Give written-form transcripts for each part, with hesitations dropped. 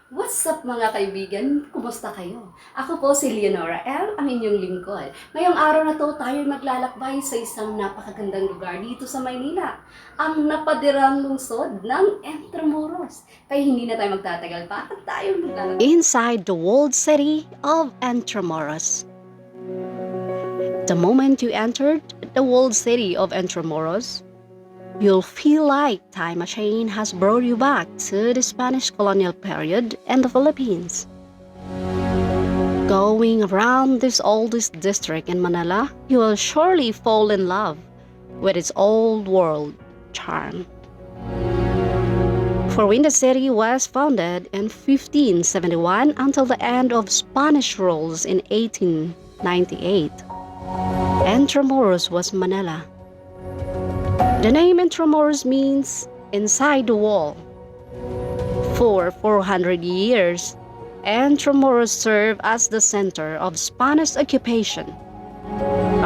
What's up mga kaibigan? Kumusta kayo? Ako po si Leonora L., ang inyong lingkod. Ngayong araw na to, tayo maglalakbay sa isang napakagandang lugar dito sa Maynila, ang napadirang lungsod ng Intramuros. Kaya hindi na tayo magtatagal pa at tayo maglalakbay. Inside the walled city of Intramuros. The moment you entered the walled city of Intramuros, you'll feel like time machine has brought you back to the Spanish colonial period in the Philippines. Going around this oldest district in Manila, you will surely fall in love with its old world charm. For when the city was founded in 1571 until the end of Spanish rules in 1898, Intramuros was Manila. The name Intramuros means inside the wall. For 400 years, Intramuros served as the center of Spanish occupation.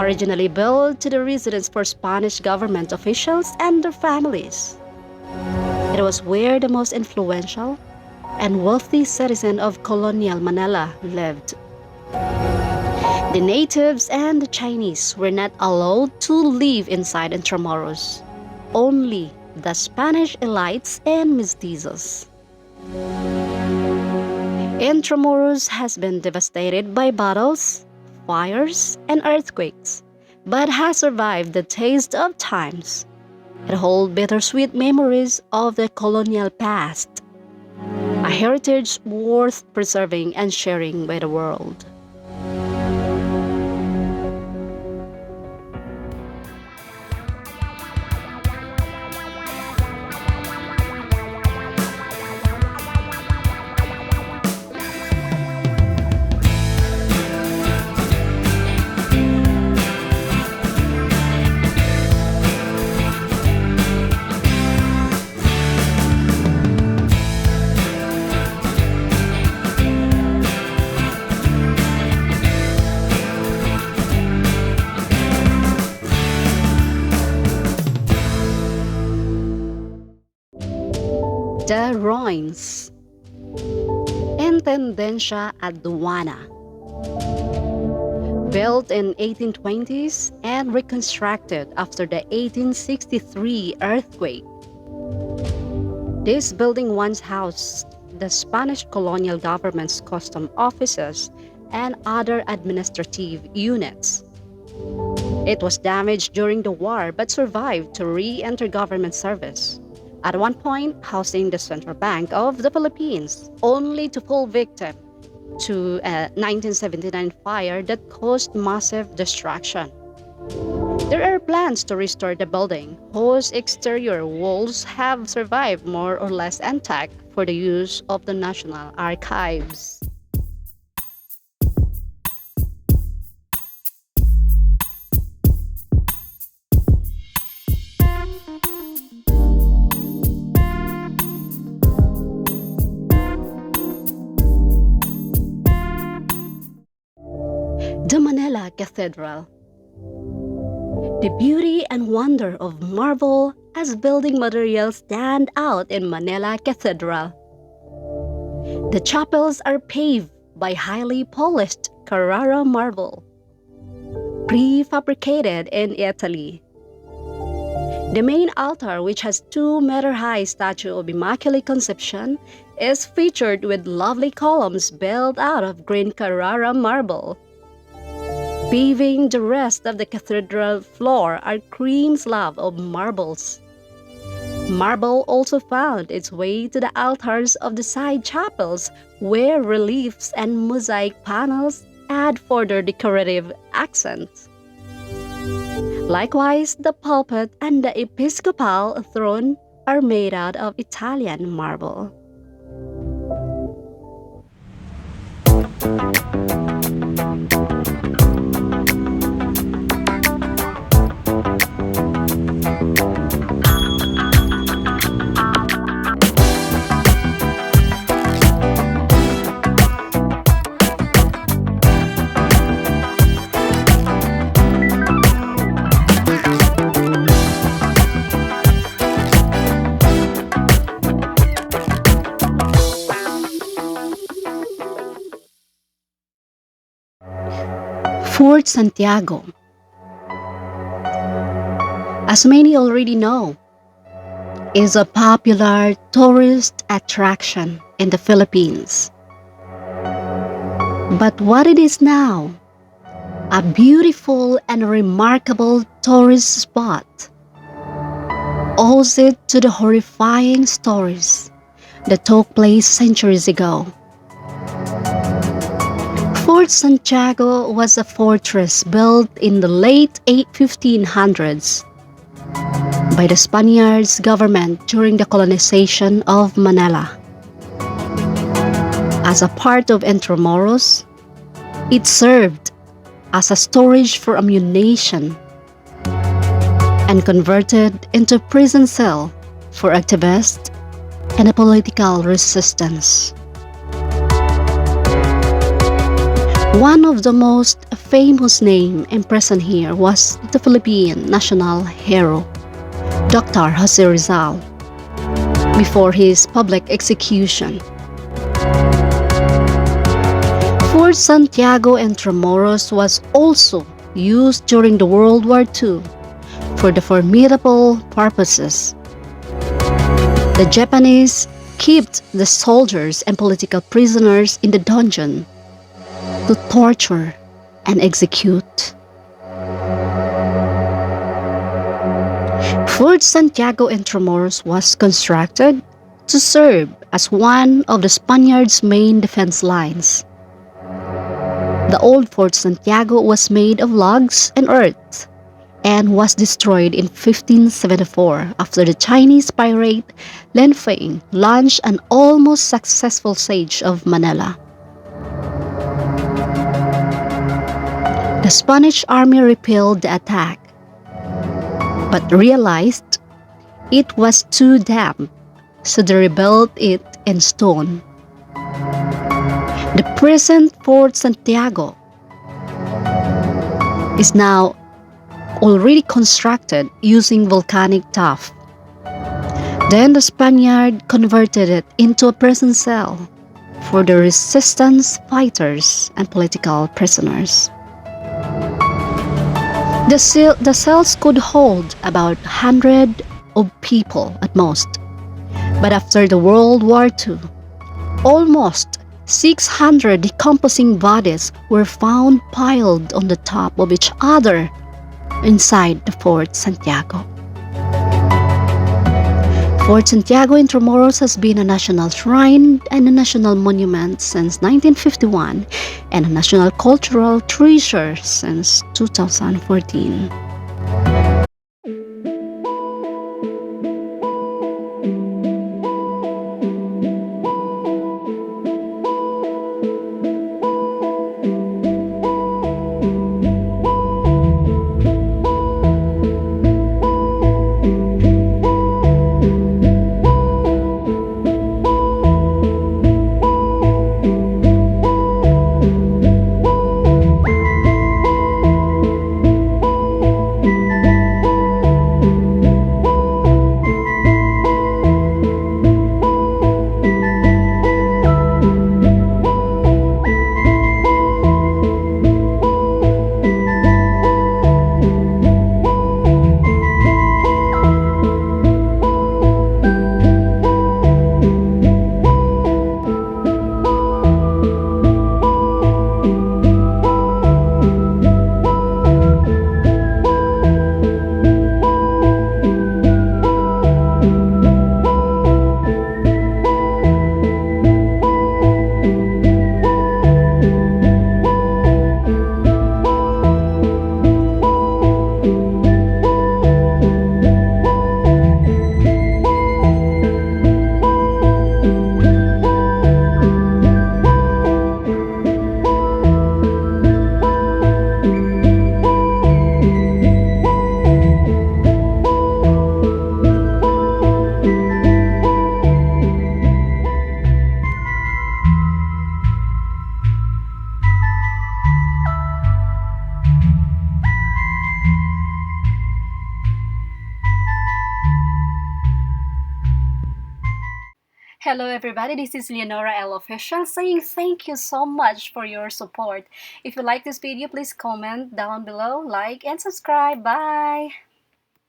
Originally built to the residence for Spanish government officials and their families. It was where the most influential and wealthy citizen of colonial Manila lived. The natives and the Chinese were not allowed to live inside Intramuros. Only the Spanish elites and mestizos. Intramuros has been devastated by battles, fires, and earthquakes, but has survived the taste of times. It holds bittersweet memories of the colonial past, a heritage worth preserving and sharing with the world. The Ruins. Intendencia Aduana. Built in 1820s and reconstructed after the 1863 earthquake. This building once housed the Spanish colonial government's custom offices and other administrative units. It was damaged during the war but survived to re-enter government service. At one point, housing the Central Bank of the Philippines, only to fall victim to a 1979 fire that caused massive destruction. There are plans to restore the building, whose exterior walls have survived more or less intact for the use of the National Archives. The Manila Cathedral. The beauty and wonder of marble as building materials stand out in Manila Cathedral. The chapels are paved by highly polished Carrara marble, prefabricated in Italy. The main altar, which has 2-meter-high statue of Immaculate Conception, is featured with lovely columns built out of green Carrara marble. Paving the rest of the cathedral floor are cream slab of marbles. Marble also found its way to the altars of the side chapels, where reliefs and mosaic panels add further decorative accents. Likewise, the pulpit and the episcopal throne are made out of Italian marble. Fort Santiago. As many already know, is a popular tourist attraction in the Philippines. But what it is now, a beautiful and remarkable tourist spot, owes it to the horrifying stories that took place centuries ago. Fort Santiago was a fortress built in the late 1500s by the Spaniards' government during the colonization of Manila. As a part of Intramuros, it served as a storage for ammunition and converted into a prison cell for activists and a political resistance. One of the most famous names imprisoned here was the Philippine national hero, Dr. Jose Rizal, before his public execution. Fort Santiago Intramuros was also used during the World War II for the formidable purposes. The Japanese kept the soldiers and political prisoners in the dungeon to torture and execute. Fort Santiago Intramuros was constructed to serve as one of the Spaniards' main defense lines. The old Fort Santiago was made of logs and earth and was destroyed in 1574 after the Chinese pirate Lin Feng launched an almost successful siege of Manila. The Spanish army repelled the attack, but realized it was too damp, so they rebuilt it in stone. The present Fort Santiago is now already constructed using volcanic tuff. Then the Spaniard converted it into a prison cell for the resistance fighters and political prisoners. The cells could hold about 100 of people at most, but after the World War II, almost 600 decomposing bodies were found piled on the top of each other inside the Fort Santiago. Fort Santiago Intramuros has been a national shrine and a national monument since 1951 and a national cultural treasure since 2014. Hello everybody, this is Leonora L. Official saying thank you so much for your support. If you like this video, please comment down below, like, and subscribe. Bye!